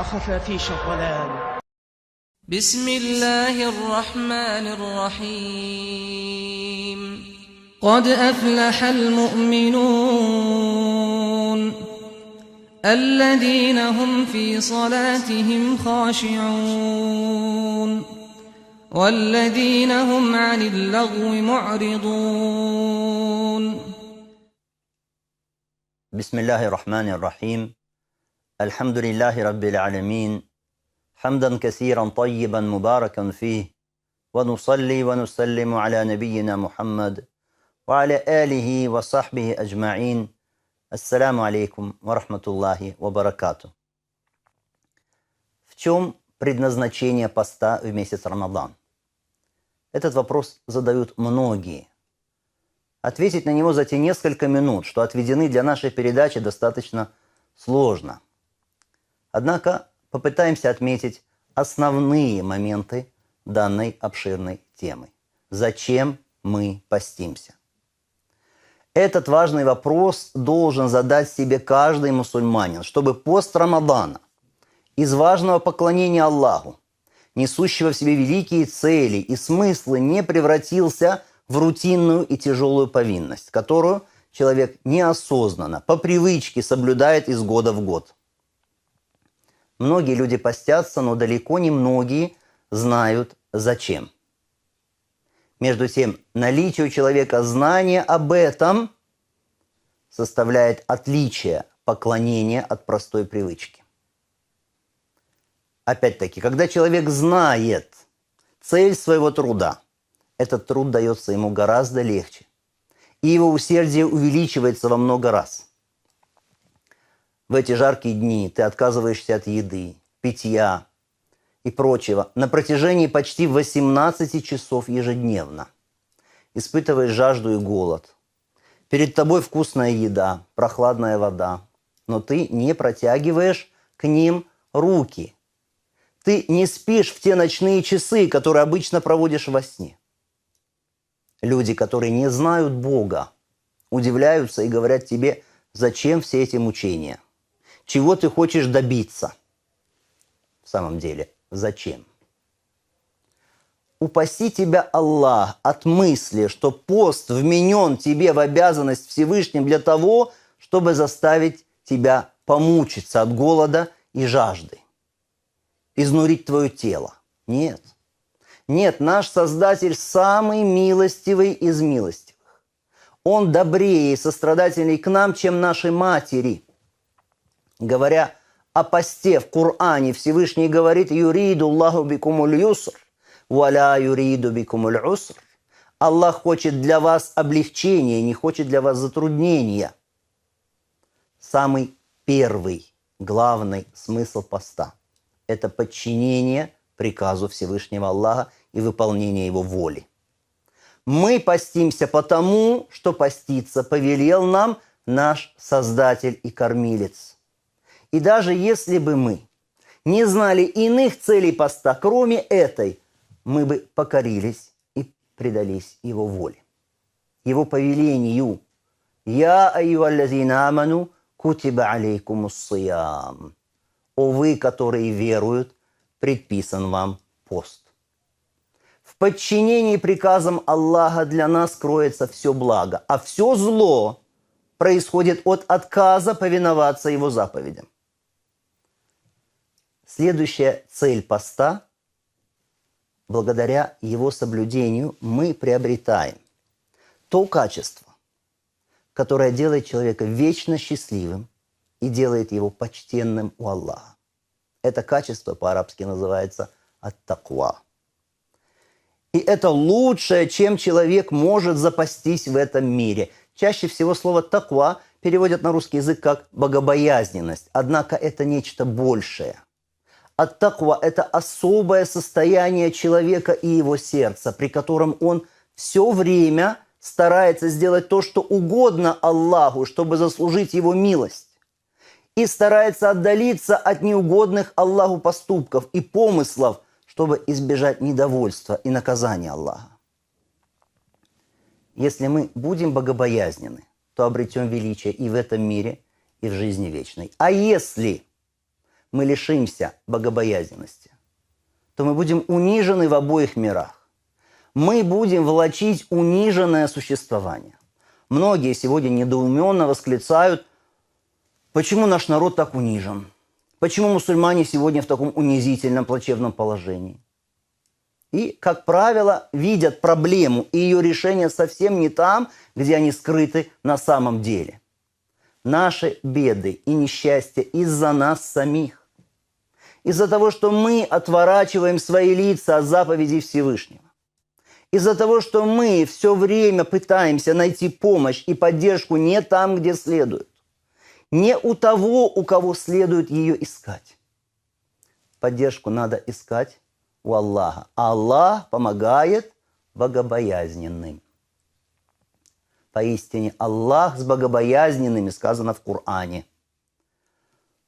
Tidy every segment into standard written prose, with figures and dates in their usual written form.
خفافيش الظلام. بسم الله الرحمن الرحيم. قد أفلح المؤمنون الذين هم في صلاتهم خاشعون والذين هم عن اللغو معرضون. بسم الله الرحمن الرحيم. الحمد لله رب العالمين حمدا كثيرا طيبا مباركا فيه، ونصلي ونسلم على نبينا محمد وعلى آله وصحبه أجمعين. Ассаляму алейкум ва рахматуллахи ва баракату. В чем предназначение поста в месяц Рамадан? Этот вопрос задают многие. Ответить на него за те несколько минут, что отведены для нашей передачи, достаточно сложно. Однако попытаемся отметить основные моменты данной обширной темы. Зачем мы постимся? Этот важный вопрос должен задать себе каждый мусульманин, чтобы пост Рамадана из важного поклонения Аллаху, несущего в себе великие цели и смыслы, не превратился в рутинную и тяжелую повинность, которую человек неосознанно, по привычке соблюдает из года в год. Многие люди постятся, но далеко не многие знают зачем. Между тем, наличие у человека знания об этом составляет отличие поклонения от простой привычки. Опять-таки, когда человек знает цель своего труда, этот труд дается ему гораздо легче, и его усердие увеличивается во много раз. В эти жаркие дни ты отказываешься от еды, питья и прочего на протяжении почти 18 часов ежедневно. Испытываешь жажду и голод. Перед тобой вкусная еда, прохладная вода, но ты не протягиваешь к ним руки. Ты не спишь в те ночные часы, которые обычно проводишь во сне. Люди, которые не знают Бога, удивляются и говорят тебе, зачем все эти мучения? Чего ты хочешь добиться? В самом деле, зачем? Упаси тебя Аллах от мысли, что пост вменен тебе в обязанность Всевышним для того, чтобы заставить тебя помучиться от голода и жажды, изнурить твое тело. Нет. Нет, наш Создатель самый милостивый из милостивых. Он добрее и сострадательней к нам, чем наши матери. Говоря о посте в Коране, Всевышний говорит: «Юриду Аллаху бикумуль юср, валя юриду бикумуль уср». Аллах хочет для вас облегчения, не хочет для вас затруднения. Самый первый, главный смысл поста – это подчинение приказу Всевышнего Аллаха и выполнение Его воли. Мы постимся потому, что поститься повелел нам наш Создатель и Кормилец. И даже если бы мы не знали иных целей поста, кроме этой, мы бы покорились и предались Его воле, Его повелению. «Я айюаллазина аману кутиба алейкумус сиям». «О вы, которые веруют, предписан вам пост». В подчинении приказам Аллаха для нас кроется все благо, а все зло происходит от отказа повиноваться Его заповедям. Следующая цель поста – благодаря его соблюдению мы приобретаем то качество, которое делает человека вечно счастливым и делает его почтенным у Аллаха. Это качество по-арабски называется ат-таква. И это лучшее, чем человек может запастись в этом мире. Чаще всего слово «таква» переводят на русский язык как «богобоязненность». Однако это нечто большее. Ат-таква – это особое состояние человека и его сердца, при котором он все время старается сделать то, что угодно Аллаху, чтобы заслужить Его милость. И старается отдалиться от неугодных Аллаху поступков и помыслов, чтобы избежать недовольства и наказания Аллаха. Если мы будем богобоязненны, то обретем величие и в этом мире, и в жизни вечной. А если мы лишимся богобоязненности, то мы будем унижены в обоих мирах. Мы будем влачить униженное существование. Многие сегодня недоуменно восклицают, почему наш народ так унижен? Почему мусульмане сегодня в таком унизительном, плачевном положении? И, как правило, видят проблему и ее решение совсем не там, где они скрыты на самом деле. Наши беды и несчастья из-за нас самих. Из-за того, что мы отворачиваем свои лица от заповедей Всевышнего. Из-за того, что мы все время пытаемся найти помощь и поддержку не там, где следует. Не у того, у кого следует ее искать. Поддержку надо искать у Аллаха. Аллах помогает богобоязненным. Поистине Аллах с богобоязненными, сказано в Коране.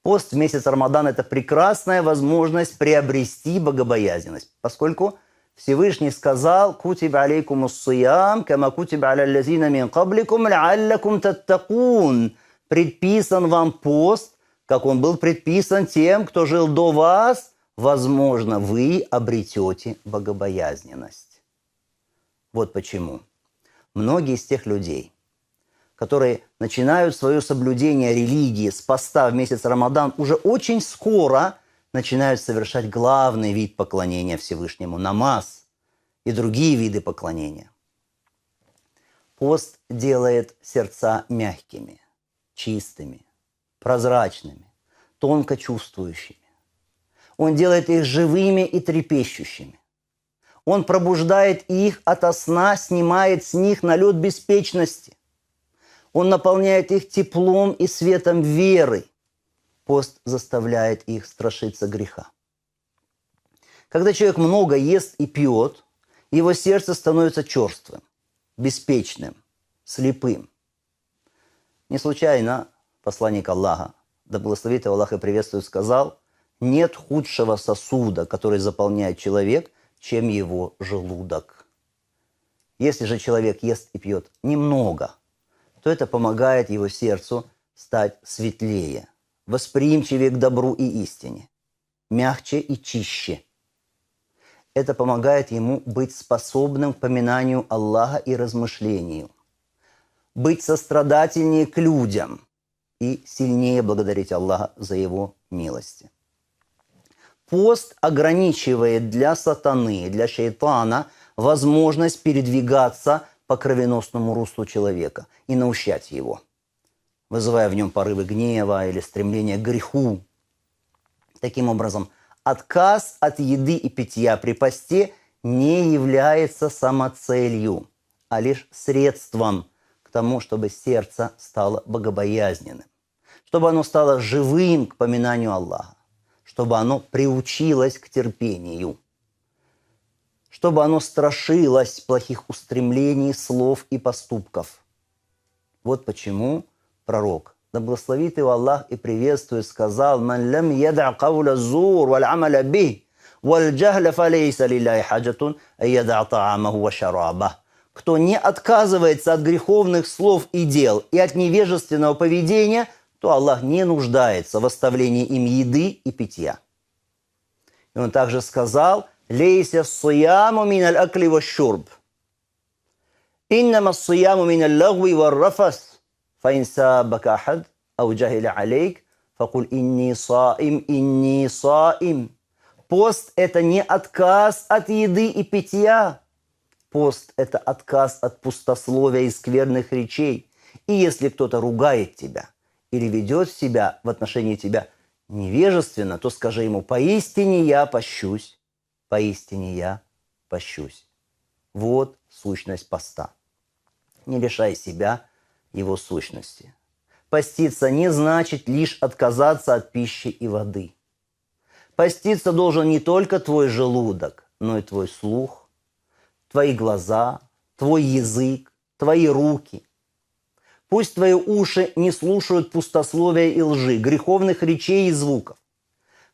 Пост в месяц Рамадан – это прекрасная возможность приобрести богобоязненность, поскольку Всевышний сказал: «Кутиба алейкум ус-сиям, кама кутиба аля лазина мин кабликум, лааллакум таттакун». Предписан вам пост, как он был предписан тем, кто жил до вас, возможно, вы обретете богобоязненность. Вот почему. Многие из тех людей, которые начинают свое соблюдение религии с поста в месяц Рамадан, уже очень скоро начинают совершать главный вид поклонения Всевышнему – намаз и другие виды поклонения. Пост делает сердца мягкими, чистыми, прозрачными, тонко чувствующими. Он делает их живыми и трепещущими. Он пробуждает их ото сна, снимает с них налет беспечности. Он наполняет их теплом и светом веры. Пост заставляет их страшиться греха. Когда человек много ест и пьет, его сердце становится черствым, беспечным, слепым. Не случайно посланник Аллаха, да благословит его Аллах и приветствует, сказал: нет худшего сосуда, который заполняет человек, чем его желудок. Если же человек ест и пьет немного, то это помогает его сердцу стать светлее, восприимчивее к добру и истине, мягче и чище. Это помогает ему быть способным к поминанию Аллаха и размышлению, быть сострадательнее к людям и сильнее благодарить Аллаха за его милости. Пост ограничивает для сатаны, для шайтана возможность передвигаться по кровеносному руслу человека и наущать его, вызывая в нем порывы гнева или стремление к греху. Таким образом, отказ от еды и питья при посте не является самоцелью, а лишь средством к тому, чтобы сердце стало богобоязненным, чтобы оно стало живым к поминанию Аллаха, чтобы оно приучилось к терпению, чтобы оно страшилось плохих устремлений, слов и поступков. Вот почему пророк, да благословит его Аллах и приветствует, сказал: «Ман лам яда кауля зур валь амаля бих, валь джахля фалейса лилляхи хаджатун ан яда таамаху ва шарабах». Кто не отказывается от греховных слов и дел и от невежественного поведения, то Аллах не нуждается в оставлении им еды и питья. И он также сказал: «Лейся ссияму миналь акли ва шурб, иннама ссияму миналь лагви ва рафас, фаин сабака ахад, ау джахиля алейк, факуль инни саим, инни саим». Пост – это не отказ от еды и питья. Пост – это отказ от пустословия и скверных речей. И если кто-то ругает тебя или ведет себя в отношении тебя невежественно, то скажи ему: поистине я пощусь, поистине я пощусь. Вот сущность поста. Не лишай себя его сущности. Поститься не значит лишь отказаться от пищи и воды. Поститься должен не только твой желудок, но и твой слух, твои глаза, твой язык, твои руки. Пусть твои уши не слушают пустословия и лжи, греховных речей и звуков.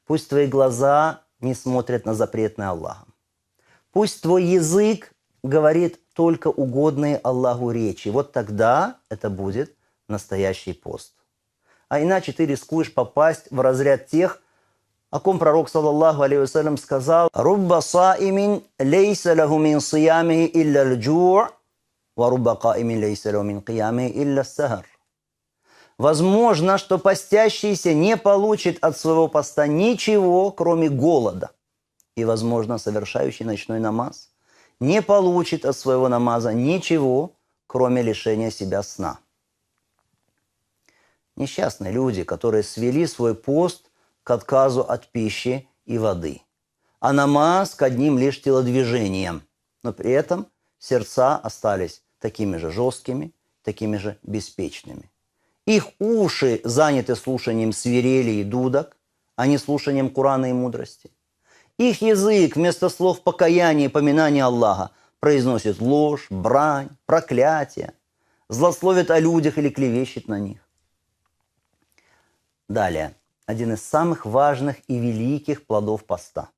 Пусть твои глаза не смотрят на запретное Аллахом. Пусть твой язык говорит только угодные Аллаху речи. Вот тогда это будет настоящий пост. А иначе ты рискуешь попасть в разряд тех, о ком пророк, саллаллаху алейхи вассалям, сказал: «Рубба саимин лейса лаху мин сиямихи илля лджу'а, ва рубба каимин лейса лаху мин киямихи илля сахар». Возможно, что постящийся не получит от своего поста ничего, кроме голода. И, возможно, совершающий ночной намаз не получит от своего намаза ничего, кроме лишения себя сна. Несчастные люди, которые свели свой пост к отказу от пищи и воды, а намаз к одним лишь телодвижениям, но при этом сердца остались такими же жесткими, такими же беспечными. Их уши заняты слушанием свирели и дудок, а не слушанием Корана и мудрости. Их язык вместо слов покаяния и поминания Аллаха произносит ложь, брань, проклятие, злословит о людях или клевещет на них. Далее, один из самых важных и великих плодов поста.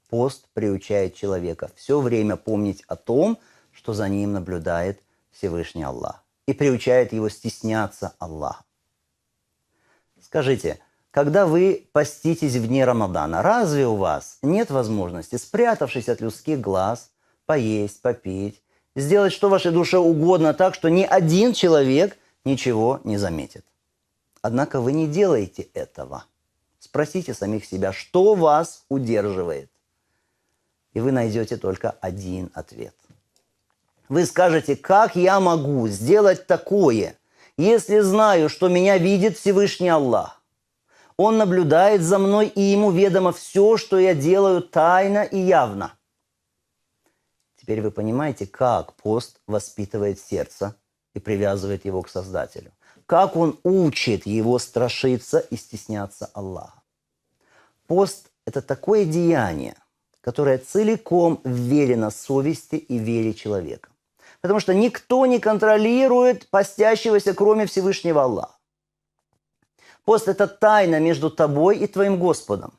Пост приучает человека все время помнить о том, что за ним наблюдает Всевышний Аллах, и приучает его стесняться Аллаха. Скажите, когда вы поститесь в дни Рамадана, разве у вас нет возможности, спрятавшись от людских глаз, поесть, попить, сделать, что вашей душе угодно, так, что ни один человек ничего не заметит? Однако вы не делаете этого. Спросите самих себя, что вас удерживает? И вы найдете только один ответ. Вы скажете: как я могу сделать такое, если знаю, что меня видит Всевышний Аллах? Он наблюдает за мной, и ему ведомо все, что я делаю тайно и явно. Теперь вы понимаете, как пост воспитывает сердце и привязывает его к Создателю. Как он учит его страшиться и стесняться Аллаха. Пост – это такое деяние, которое целиком вверено совести и вере человека. Потому что никто не контролирует постящегося, кроме Всевышнего Аллаха. Пост – это тайна между тобой и твоим Господом.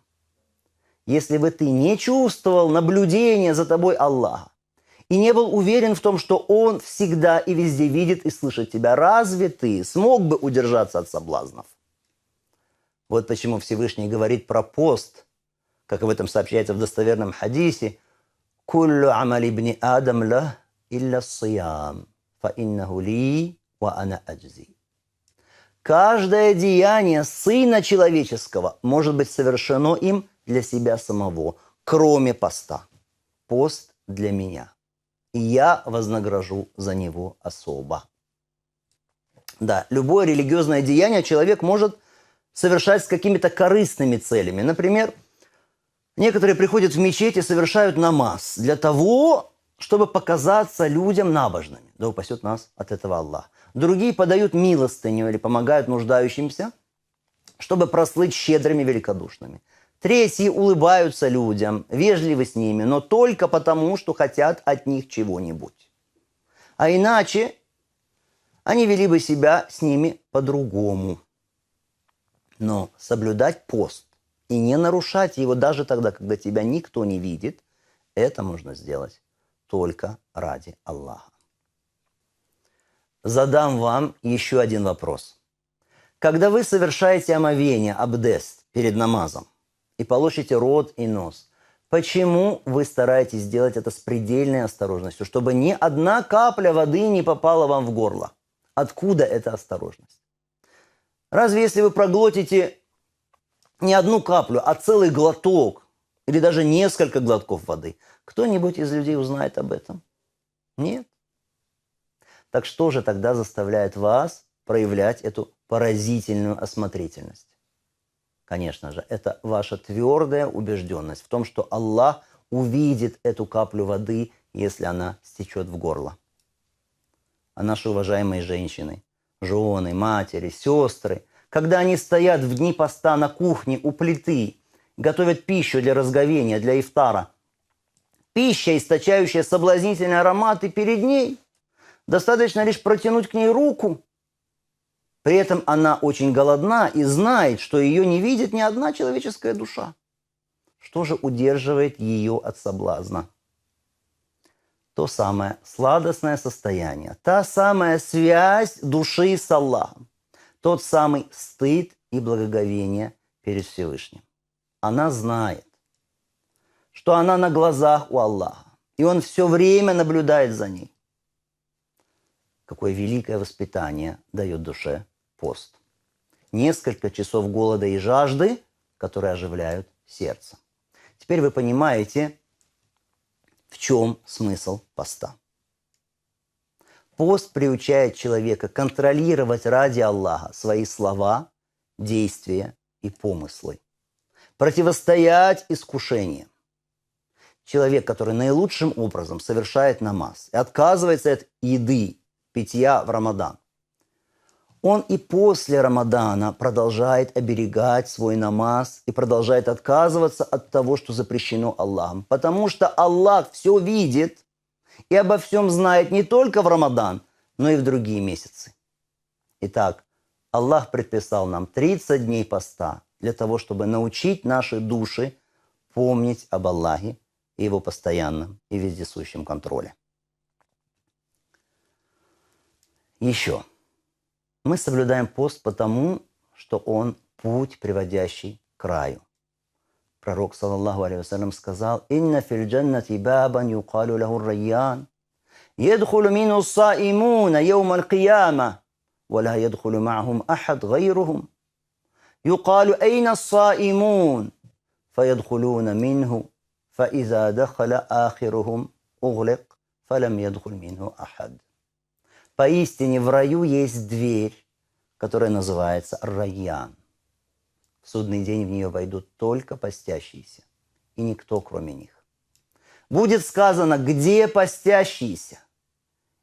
Если бы ты не чувствовал наблюдения за тобой Аллаха и не был уверен в том, что Он всегда и везде видит и слышит тебя, разве ты смог бы удержаться от соблазнов? Вот почему Всевышний говорит про пост, как об этом сообщается в достоверном хадисе: «Куллю амали ибни Адам ла илля сиям, фа иннаху ли ва ана аджзи». Каждое деяние Сына Человеческого может быть совершено им для себя самого, кроме поста. Пост для меня, и я вознагражу за него особо. Да, любое религиозное деяние человек может совершать с какими-то корыстными целями. Например, некоторые приходят в мечеть и совершают намаз для того, чтобы показаться людям набожными. Да упасет нас от этого Аллах. Другие подают милостыню или помогают нуждающимся, чтобы прослыть щедрыми, великодушными. Третьи улыбаются людям, вежливы с ними, но только потому, что хотят от них чего-нибудь. А иначе они вели бы себя с ними по-другому. Но соблюдать пост и не нарушать его даже тогда, когда тебя никто не видит, это можно сделать только ради Аллаха. Задам вам еще один вопрос. Когда вы совершаете омовение, абдест, перед намазом и полощете рот и нос, почему вы стараетесь сделать это с предельной осторожностью, чтобы ни одна капля воды не попала вам в горло? Откуда эта осторожность? Разве если вы проглотите не одну каплю, а целый глоток или даже несколько глотков воды, кто-нибудь из людей узнает об этом? Нет. Так что же тогда заставляет вас проявлять эту поразительную осмотрительность? Конечно же, это ваша твердая убежденность в том, что Аллах увидит эту каплю воды, если она стечет в горло. А наши уважаемые женщины, жены, матери, сестры, когда они стоят в дни поста на кухне у плиты, готовят пищу для разговения, для ифтара, пища, источающая соблазнительный аромат, и перед ней достаточно лишь протянуть к ней руку. При этом она очень голодна и знает, что ее не видит ни одна человеческая душа. Что же удерживает ее от соблазна? То самое сладостное состояние, та самая связь души с Аллахом, тот самый стыд и благоговение перед Всевышним. она знает, что она на глазах у Аллаха, и Он все время наблюдает за ней. Какое великое воспитание дает душе пост. Несколько часов голода и жажды, которые оживляют сердце. Теперь вы понимаете, в чем смысл поста. Пост приучает человека контролировать ради Аллаха свои слова, действия и помыслы. Противостоять искушениям. Человек, который наилучшим образом совершает намаз и отказывается от еды, питья в Рамадан, он и после Рамадана продолжает оберегать свой намаз и продолжает отказываться от того, что запрещено Аллахом. Потому что Аллах все видит и обо всем знает не только в Рамадан, но и в другие месяцы. Итак, Аллах предписал нам 30 дней поста для того, чтобы научить наши души помнить об Аллахе и Его постоянном и вездесущем контроле. Еще. Мы соблюдаем пост потому, что он путь, приводящий к раю. Пророк, саллаллаху алейхи вассалям, сказал: «Инна фил джаннати бабан юкалу лаху райян, ядхулу мину саимуна йаума аль-кияма, ва ла ядхулу ма'ахум ахад гайрухум. Юкалу айна саимун, фаядхулуна минху, фаиза дахала ахирухум углик, фалам ядхул минху ахад». Поистине в раю есть дверь, которая называется Райян. В судный день в нее войдут только постящиеся, и никто, кроме них. Будет сказано: где постящиеся?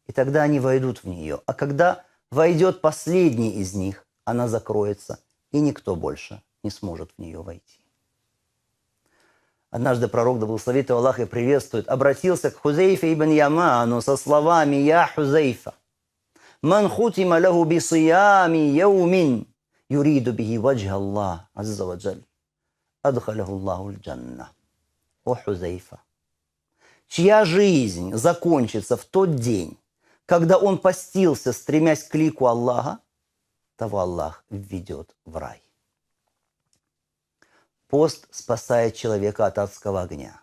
И тогда они войдут в нее. А когда войдет последний из них, она закроется, и никто больше не сможет в нее войти. Однажды пророк, да благословит его Аллах и приветствует, обратился к Хузейфе ибн Яману со словами: «Я Хузейфа, ман хутима лаху бисиями яумин, юриду бихи ваджха Аллах азза ва джаль, адхалаху Аллаху аль-джанна». О Хузейфа, чья жизнь закончится в тот день, когда он постился, стремясь к лику Аллаха, того Аллах введет в рай. Пост спасает человека от адского огня.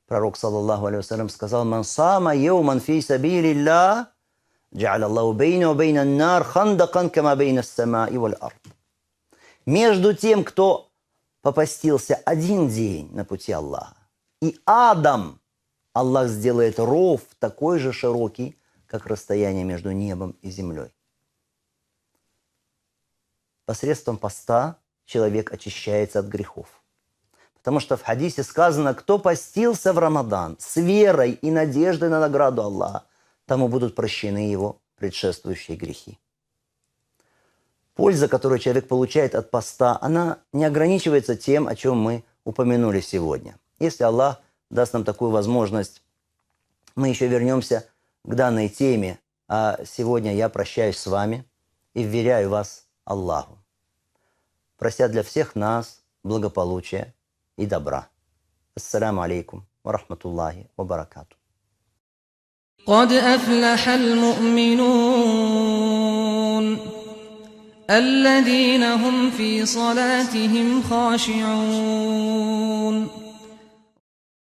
Пророк, саллаллаху алейхи вассалям, сказал: «Ман сама яуман фи сабилилля, джа'аля Аллаху бейна ва бейна ан-нар хандакан кама бейна ас-сама'i валь-ард». Между тем, кто попастился один день на пути Аллаха, и адом, Аллах сделает ров такой же широкий, как расстояние между небом и землей. Посредством поста человек очищается от грехов. Потому что в хадисе сказано: кто постился в Рамадан с верой и надеждой на награду Аллаха, тому будут прощены его предшествующие грехи. Польза, которую человек получает от поста, она не ограничивается тем, о чем мы упомянули сегодня. Если Аллах даст нам такую возможность, мы еще вернемся к данной теме. А сегодня я прощаюсь с вами и вверяю вас Аллаху, прося для всех нас благополучия и добра. Ассаляму алейкум ва рахматуллахи ва баракату. قد أفلح المؤمنون الذين هم في صلاتهم خاشعون